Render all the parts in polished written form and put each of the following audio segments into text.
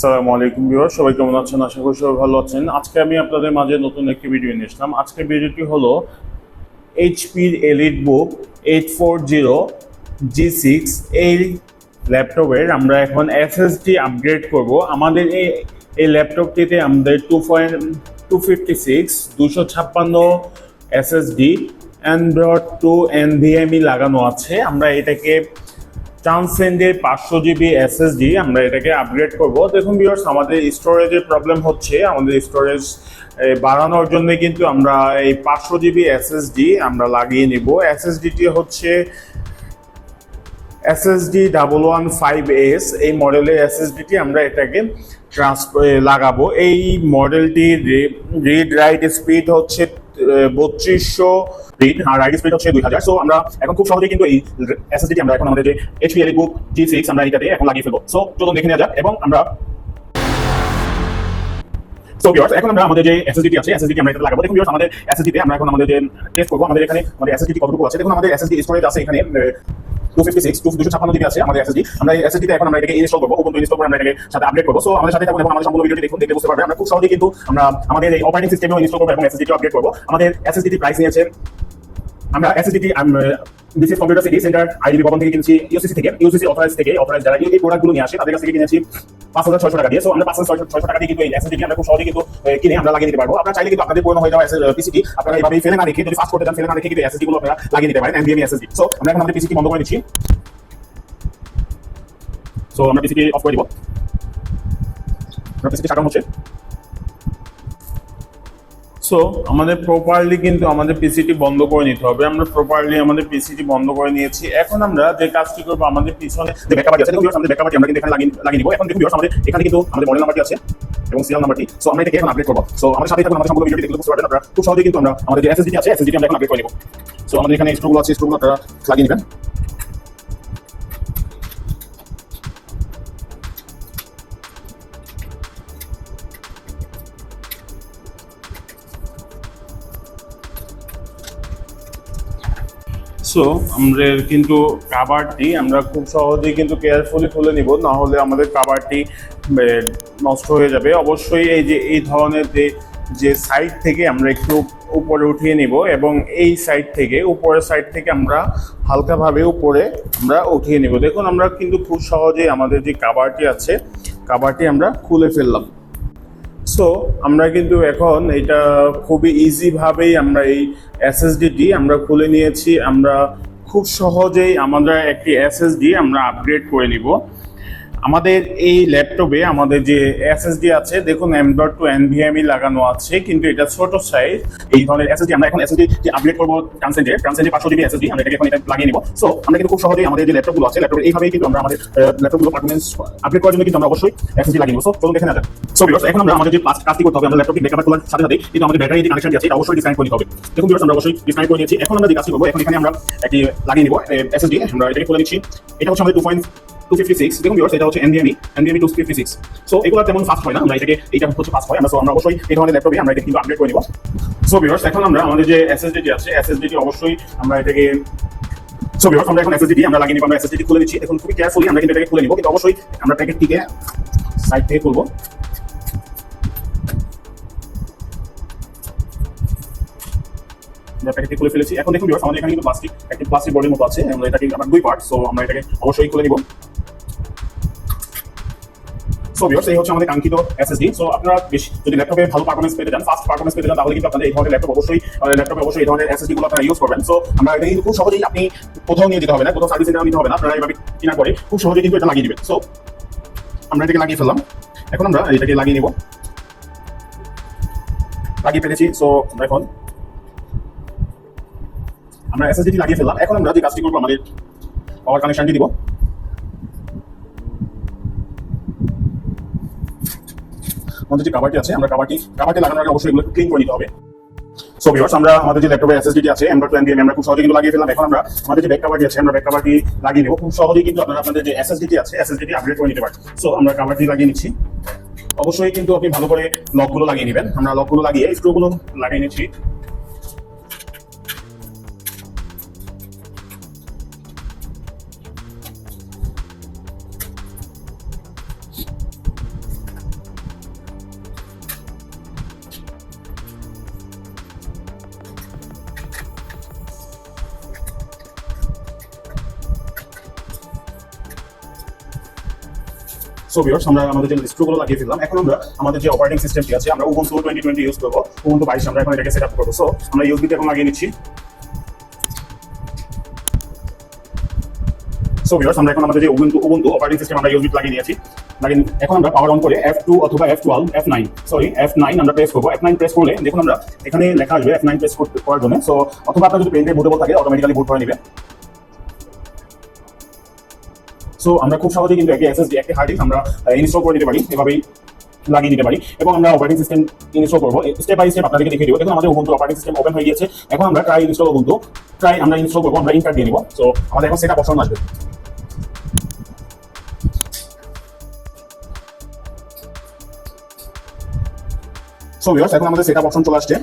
আসসালামু আলাইকুম ভিউয়ার, সবাই কেমন আছেন? আশা করি সবাই ভালো আছেন। আজকে আমি আপনাদের মাঝে নতুন একটি ভিডিও নিয়ে আসলাম। আজকের ভিডিওটি হলো HP EliteBook 840G6 এই ল্যাপটপের আমরা এখন SSD আপগ্রেড করব। আমাদের এই ল্যাপটপটিতে আমাদের 256 SSD Android 2 NVMe লাগানো আছে। আমরা এটাকে ট্রান্সেন্ডের 500GB SSD আমরা এটাকে আপগ্রেড করব। দেখুন ভিউয়ার্স, আমাদের স্টোরেজের প্রবলেম হচ্ছে। আমাদের স্টোরেজ বাড়ানোর জন্য কিন্তু আমরা এই 500GB SSD আমরা লাগিয়ে নিব। SSDটি হচ্ছে SSD 115S এই মডেলের SSDটি আমরা এটাকে লাগাবো। এই মডেলটির রিড রাইট স্পিড হচ্ছে 3200 রিড আর রাইট স্পিড হচ্ছে 2000। সো আমরা এখন খুব সহজেই কিন্তু এই SSDটি আমরা এখন আমাদের যে HP EliteBook G6 আমরা এটাতে এখন লাগিয়ে ফেলবো। সো চলুন দেখে নেওয়া যাক। এবং আমরা এখন আমরা আমাদের যে SSDটি আছে SSDটি আমরা এটা লাগাবো। দেখুন ভিউয়ার্স, আমাদের SSDতে আমরা এখন আমাদের যে টেস্ট করব আমাদের এখানে আমাদের SSDটি কতটুকু আছে। দেখুন আমাদের SSD স্টোরেজ আছে এখানে 256GB আছে আমাদের SSD। আমরা এই SSDতে এখন আমরা এটাকে ইনস্টল করব। Ubuntu ইনস্টল করে আমরা এটাকে সাথে আপডেট করব। সো আমাদের সাথে থাকুন এবং আমাদের সম্পূর্ণ ভিডিওটি দেখুন, দেখতে বুঝতে পারবেন। আমরা খুব সহজেই কিন্তু আমরা আমাদের এই অপারেটিং সিস্টেমেও ইনস্টল করব এবং SSDটি আপডেট করব। আমাদের SSDটি প্রাইস নিয়েছে, আমরা SSDটি বিশেষ কম্পিউটার সিটি সেন্টার আইডি ভবন থেকে কিনেছি, ইউসিসি অথরাইজ যারা এই প্রোডাক্টগুলো নিয়ে আসে তাদের কাছ থেকে কিনেছি 5600 টাকা দিয়ে। সো আমরা 5600 টাকা দিয়ে কিন্তু এই SSDটি আমরা খুব সহজেই কিন্তু কিনে আমরা লাগিয়ে নিতে পারবো। আপনারা চাইলে কিন্তু আপনাদের পুরনো হয়ে যাওয়া পিসিটি আপনারা এইভাবে ফেলে না রেখে, যদি ফাস্ট করতে চান ফেলে না রেখে কিন্তু SSD গুলো আপনারা লাগিয়ে নিতে পারেন NVMe SSD। সো আমরা এখন আমাদের পিসিটি বন্ধ করে দিচ্ছি। সো আমরা পিসিটি অফ করে দিব। আমরা পিসিটি শাট ডাউন হচ্ছে। সো আমাদের প্রপারলি কিন্তু আমাদের পিসিটি বন্ধ করে নিতে হবে। আমরা প্রপারলি আমাদের পিসিটি বন্ধ করে নিয়েছি। এখন আমরা যে কাজটি করব, আমাদের পিছনে যে ব্যাকআপ আছে, দেখুন আমাদের ব্যাকআপটি আমরা কিন্তু এখানে লাগিয়ে নিব। এখন দেখুন ভিউয়ার্স, আমাদের এখানে কিন্তু আমাদের মডেল নাম্বারটি আছে এবং সিরিয়াল নাম্বারটি। সো আমরা এটাকে এখন আপডেট করব। সো আমাদের সাথে থাকুন, আমাদের সম্পূর্ণ ভিডিওটি দেখতে বুঝতে পারবেন। আপনারা খুব সহজেই কিন্তু আমরা আমাদের যে SSDটি আছে SSDটি আমরা এখন আপডেট করে নিব। সো আমাদের এখানে স্ক্রুগুলো আছে, স্ক্রুগুলো আপনারা লাগিয়ে নেবেন। সো আমরা কিন্তু কাভারটি আমরা খুব সহজেই কিন্তু কেয়ারফুলি খুলে নিব, না হলে আমাদের কাভারটি নষ্ট হয়ে যাবে। অবশ্যই এই ধরনের যে সাইড থেকে আমরা একটু উপরে উঠিয়ে নিব এবং এই সাইড থেকে উপরের সাইড থেকে আমরা হালকাভাবে উপরে আমরা উঠিয়ে নিব। দেখুন আমরা কিন্তু খুব সহজেই আমাদের যে কাভারটি আছে কাভারটি আমরা খুলে ফেললাম। সো আমরা কিন্তু এখন এটা খুবই ইজিভাবেই আমরা এই SSDটি আমরা খুলে নিয়েছি। আমরা খুব সহজেই আমাদের একটি SSD আমরা আপগ্রেড করে নিব। আমাদের এই ল্যাপটপে আমাদের যে SSD আছে, দেখুন M.2 NVMe লাগানো আছে, কিন্তু এটা ছোট সাইজ। এই ধরনের SSD আমরা এখন SSD আপগ্রেড করবো ট্রান্সেন্ডে 500GB SSD আমরা এটাকে এখন এটা লাগিয়ে নিব। সো আমরা কিন্তু খুব সহজেই আমাদের যে ল্যাপটপগুলো আছে ল্যাপটপে এইভাবেই কিন্তু আমরা আমাদের ল্যাপটপগুলো পারফরম্যান্স আপগ্রেড করার জন্য কিন্তু আমরা অবশ্যই SSD লাগিয়ে নিব। সো চলুন দেখে নেওয়া যাক। সো ভিউয়ার্স, এখন আমরা আমাদের যে কাজটি করতে হবে, আমরা ল্যাপটপটি ব্যাকআপ খোলার সাথে সাথে কিন্তু আমাদের ব্যাটারি যে কানেকশনটি আছে এটা অবশ্যই ডিসকানেক্ট করে নিতে হবে। দেখুন ভিউয়ার্স, আমরা অবশ্যই ডিসকানেক্ট করে নিয়েছি। এখন আমরা যে কাজটি করবো, এখন এখানে আমরা একটি লাগিয়ে নিব SSD। আমরা এটাকে খুলে নিচ্ছি। এটা হচ্ছে আমাদের 256। দেখুন ভিউয়ার্স, এটা হচ্ছে NVMe 256। সো এগুলো তেমন ফাস্ট হয় না, আমরা এইটা হচ্ছে ফাস্ট হয়। আমরা অবশ্যই এই ধরনের ল্যাপটপে আমরা এটা কিন্তু আপডেট করে নিব। সো ভিউয়ার্স, এখন আমরা আমাদের যে SSDটি আছে SSDটি অবশ্যই আমরা এটাকে আমরা এখন SSDটি আমরা লাগিয়ে নিব। আমরা SSDটি খুলে নিচ্ছি। এখন খুবই কেয়ারফুলি আমরা কিন্তু এটাকে খুলে নিব, কিন্তু অবশ্যই আমরা প্যাকেটটিকে সাইড থেকে খুলবো। আমরা প্যাকেটটি খুলে ফেলেছি। এখন দেখুন ভিউয়ার্স, আমাদের এখানে কিন্তু প্লাস্টিক বোর্ডের মতো আছে। আমরা এটাকে আমরা দুই পার্ট। সো আমরা এটাকে অবশ্যই খুলে নিব। সো ভিউয়ার্স, এই হচ্ছে আমাদের কাঙ্ক্ষিত SSD। সো আপনারা যদি ল্যাপটপে ভালো পারফরম্যান্স পেতে চান, ফাস্ট পারফরম্যান্স পেতে চান, তাহলে কিন্তু আপনাদের এই ধরনের ল্যাপটপে অবশ্যই এই ধরনের SSD গুলো আপনারা ইউজ করবেন। সো আমরা এটা কিন্তু খুব সহজেই আপনি কোথাও নিয়ে যেতে হবে না, কোথাও সার্ভিস সেন্টারে নিতে হবে না, আপনারা এইভাবে কিনা করে খুব সহজেই কিন্তু এটা লাগিয়ে দিবেন। সো আমরা এটাকে লাগিয়ে ফেললাম। এখন আমরা এটাকে লাগিয়ে নিব। লাগিয়ে ফেলেছি। সো এখন আমরা SSDটি লাগিয়ে ফেললাম। এখন আমরা যে কাজটি করবো, আমাদের পাওয়ার কানেকশনটি দিব। আমাদের যে কাভারটি আছে আমরা কাভারটি লাগানোর আগে অবশ্যই এগুলো ক্লিন করে নিতে হবে। সো ভিউয়ার্স, আমরা আমাদের যে ল্যাপটপে SSDটি আছে M.2 NVMe আমরা খুব সহজেই কিন্তু লাগিয়ে ফেললাম। এখন আমরা আমাদের যে ব্যাক কাভারটি আছে আমরা ব্যাক কাভারটি লাগিয়ে নেব। খুব সহজেই কিন্তু আপনারা আপনাদের যে SSDটি আছে SSDটি আপগ্রেড করে নিতে পারেন। সো আমরা কাভারটি লাগিয়ে নিচ্ছি। অবশ্যই কিন্তু আপনি ভালো করে লকগুলো লাগিয়ে নেবেন। আমরা লকগুলো লাগিয়ে স্ক্রুগুলো লাগিয়ে নিচ্ছি। সো ভিউয়ার্স, আমরা আমাদের যে স্ক্রুগুলো লাগিয়ে ফেললাম। এখন আমরা আমাদের যে অপারেটিং সিস্টেমটি আছে, আমরা উবুন্টু 2020 ইউজ করব। উবুন্টু 22 আমরা এখন এটাকে সেটআপ করব। সো আমরা ইউএসবি তে এখন লাগিয়ে নিচ্ছি। সো ভিউয়ার্স, আমরা এখন আমাদের যে উবুন্টু অপারেটিং সিস্টেম আমরা ইউএসবি লাগিয়ে নিয়েছি। এখন আমরা পাওয়ার অন করে F2 অথবা F9 আমরা প্রেস করব। F9 প্রেস করলে দেখুন আমরা এখানে লেখা আসবে F9 প্রেস করার জন্য। সো অথবা আপনার যদি পেনড্রাইভ বুটেবল থাকে অটোমেটিক্যালি বুট করে নেবে। সো আমরা খুব সহজেই কিন্তু একটা SSD একটা হার্ড ডিস্ক আমরা ইনস্টল করে দিতে পারি, এভাবেই লাগিয়ে দিতে পারি। এবং আমরা অপারেটিং সিস্টেম ইনস্টল করব স্টেপ বাই স্টেপ আপনাদেরকে দেখিয়ে দেবো। দেখুন আমাদের উবুন্টু অপারেটিং সিস্টেম ওপেন হয়ে গিয়েছে। এখন আমরা ট্রাই ইনস্টল আমরা ইনস্টল করব। আমরা ইনকার দিয়ে নিব। সো আমাদের এখন সেটআপ অপশন আসবে। সো ভিউয়ার্স, এখন আমাদের সেটআপ অপশন চলে আসছে।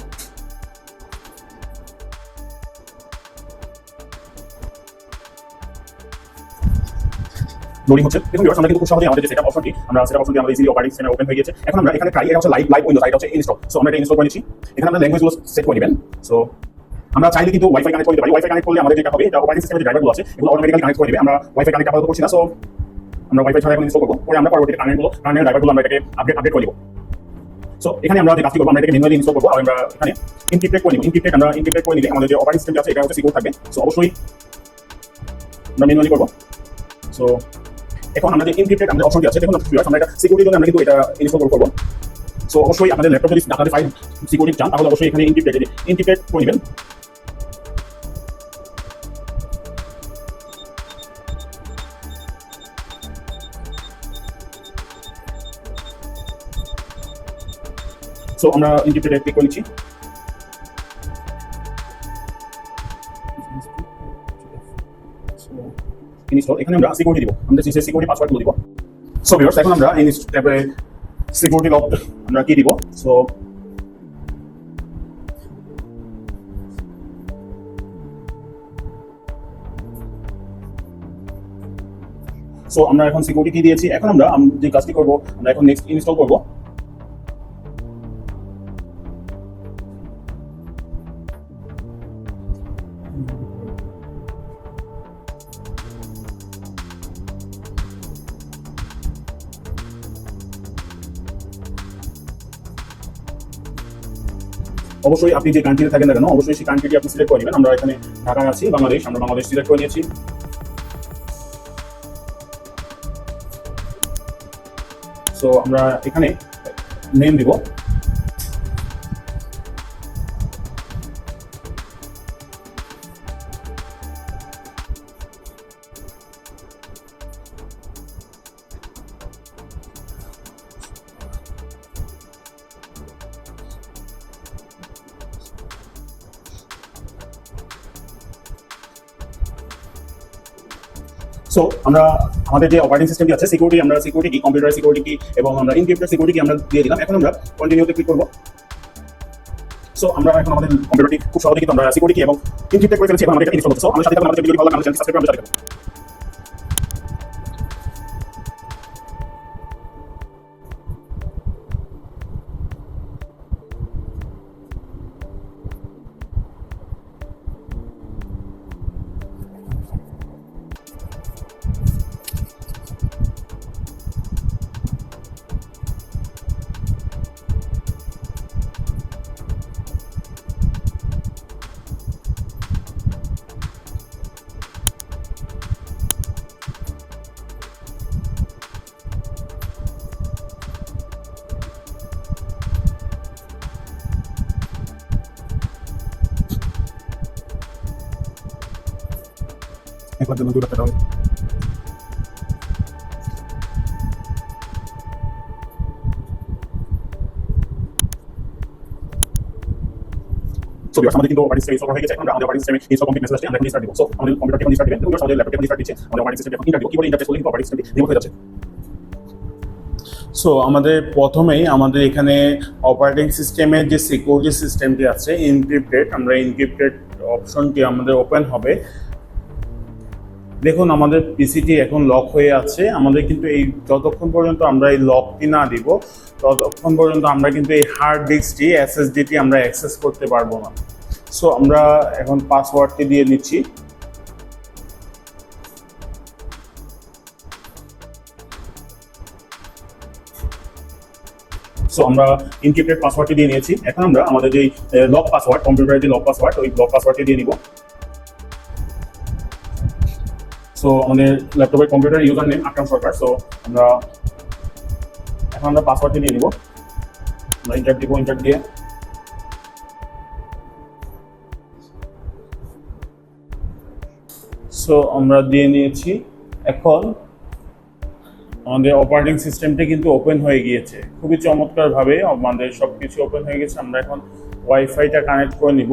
লোডিং হচ্ছে। দেখুন ভিউয়ার্স, আমরা কিন্তু খুব সহজেই আমাদের যে সেটআপ অপশনটি আমাদের ইজিলি অপারেটিং সিস্টেমে ওপেন হয়ে গেছে। এখন আমরা এখানে ট্রাই, এটা হচ্ছে লাইভ উইন্ডোজ, এটা হচ্ছে ইনস্টল। সো আমরা এটা ইনস্টল করে নিচ্ছি। এখানে আমরা ল্যাঙ্গুয়েজগুলো সেট করে নেবেন। সো আমরা চাইলে কিন্তু ওয়াইফাই কানেক্ট করতে পারি। ওয়াইফাই কানেক্ট করলে আমাদের যেটা হবে, এটা অপারেটিং সিস্টেমের যে ড্রাইভারগুলো আছে এগুলো অটোমেটিক্যালি কানেক্ট করে দিবে। আমরা ওয়াইফাই কানেক্ট আপাতত করছি না। সো আমরা ওয়াইফাই ছাড়া এখন ইনস্টল করব। পরে আমরা পরবর্তীতে কানেক্টের ড্রাইভারগুলো আমরা এটাকে আপডেট করে দিব। সো এখানে আমরা যে কাজটি করব, আমরা এটাকে ম্যানুয়ালি ইনস্টল করব। আর আমরা এখানে ইনক্রিপ্টেড করে নিব। আমরা ইনক্রিপ্টেড করে নিলে আমাদের যে অপারেটিং সিস্টেম আছে এটা হচ্ছে সিকিউর থাকবে। সো অবশ্যই আমরা ম্যানুয়ালি করব। সো এখন আমরা যে ইনক্রিপ্টেড আমাদের অপশনটি আছে, দেখুন আমরা এটা সিকিউরিটির জন্য আমরা কিন্তু এটা ইনস্টল করব। সো অবশ্যই আপনাদের ল্যাপটপ যদি আপনাদের ফাইল সিকিউরিটি চান তাহলে অবশ্যই এখানে ইনক্রিপ্টেড করে নেবেন। সো আমরা ইনক্রিপ্টেড ক্লিক করে নিচ্ছি। ইনস্টল, এখানে আমরা সিকিউরিটি দিব, আমাদের সিকিউরিটি পাসওয়ার্ডগুলো দিব। সো ভিউয়ার্স, এখন আমরা এই ট্যাবে সিকিউরিটি লক আমরা কি দিব। সো আমরা এখন সিকিউরিটি কি দিয়েছি। এখন আমরা যে কাজটি করব, আমরা এখন নেক্সট ইনস্টল করব। অবশ্যই আপনি যে কান্ট্রিতে থাকেন না কেন, অবশ্যই সেই কান্ট্রিটি আপনি সিলেক্ট করে নেবেন। আমরা এখানে ঢাকায় আছি, বাংলাদেশ, আমরা বাংলাদেশ সিলেক্ট করে নিয়েছি। সো আমরা এখানে নেম দিব। সো আমরা আমাদের যে অপারেটিং সিস্টেমটি আছে সিকিউরিটি কি, কম্পিউটার সিকিউরিটি কি এবং আমরা ইনক্রিপ্টেড সিকিউরিটি কি আমরা দিয়ে দিলাম। এখন আমরা কন্টিনিউতে ক্লিক করব। সো আমরা এখন আমাদের কম্পিউটারটি খুব সহজেই কিন্তু আমরা সিকিউরিটি কি এবং ইনক্রিপ্টেড করে ফেলেছি এবং আমরা এটা ইনস্টল করতে। সো আমাদের সাথে থাকুন, আমাদের ভিডিওটি ভালো লাগলে আমাদের চ্যানেলটি সাবস্ক্রাইব করে আমাদের সাথে থাকুন। একবার জন্য 2 লাখ টাকা হবে। সো ভিউয়ার্স, আমাদের কিন্তু অপারেটিং সিস্টেম ইনস্টল হয়ে গেছে। এখন আমরা অপারেটিং সিস্টেমে ইনস্টল কমপ্লিট মেসেজ আসছে, আমরা এখন রিস্টার্ট দিব। সো আমাদের কম্পিউটারটি এখন রিস্টার্ট দিবেন। ভিউয়ার্স, আমাদের ল্যাপটপটি রিস্টার্ট দিচ্ছে, আমাদের অপারেটিং সিস্টেম এখন ইন্টার দিব। কিবোর্ডে ইন্টারফেস করলে কিন্তু অপারেটিং সিস্টেমটি রিমুভ হয়ে যাচ্ছে। সো আমাদের প্রথমেই আমাদের এখানে অপারেটিং সিস্টেমের যে সিকিউরিটি সিস্টেমটি আছে এনক্রিপ্টেড, আমরা এনক্রিপ্টেড অপশনটি আমাদের ওপেন হবে। দেখুন আমাদের পিসিটি এখন লক হয়ে আছে। আমাদের কিন্তু এই যতক্ষণ পর্যন্ত আমরা এই লকটি না দিব ততক্ষণ পর্যন্ত আমরা কিন্তু এই হার্ড ডিস্কটি এসএসডিটি আমরা অ্যাক্সেস করতে পারবো না। সো আমরা এখন পাসওয়ার্ডটি দিয়ে নিচ্ছি। সো আমরা এনক্রিপ্টেড পাসওয়ার্ডটি দিয়ে নিয়েছি। এখন আমরা আমাদের যে লক পাসওয়ার্ড, কম্পিউটারের যে লক পাসওয়ার্ড, ওই লক পাসওয়ার্ডটি দিয়ে নিব। সো আমাদের ল্যাপটপের কম্পিউটার ইউজার নেম আকরাম সরকার। সো আমরা এখন আমরা পাসওয়ার্ডটি দিয়ে নিব। আমরা ইন্টার দিব, ইন্টার দিয়ে সো আমরা দিয়ে নিয়েছি। এখন আমাদের অপারেটিং সিস্টেমটি কিন্তু ওপেন হয়ে গিয়েছে, খুবই চমৎকারভাবে আমাদের সব কিছু ওপেন হয়ে গেছে। আমরা এখন ওয়াইফাইটা কানেক্ট করে নিব।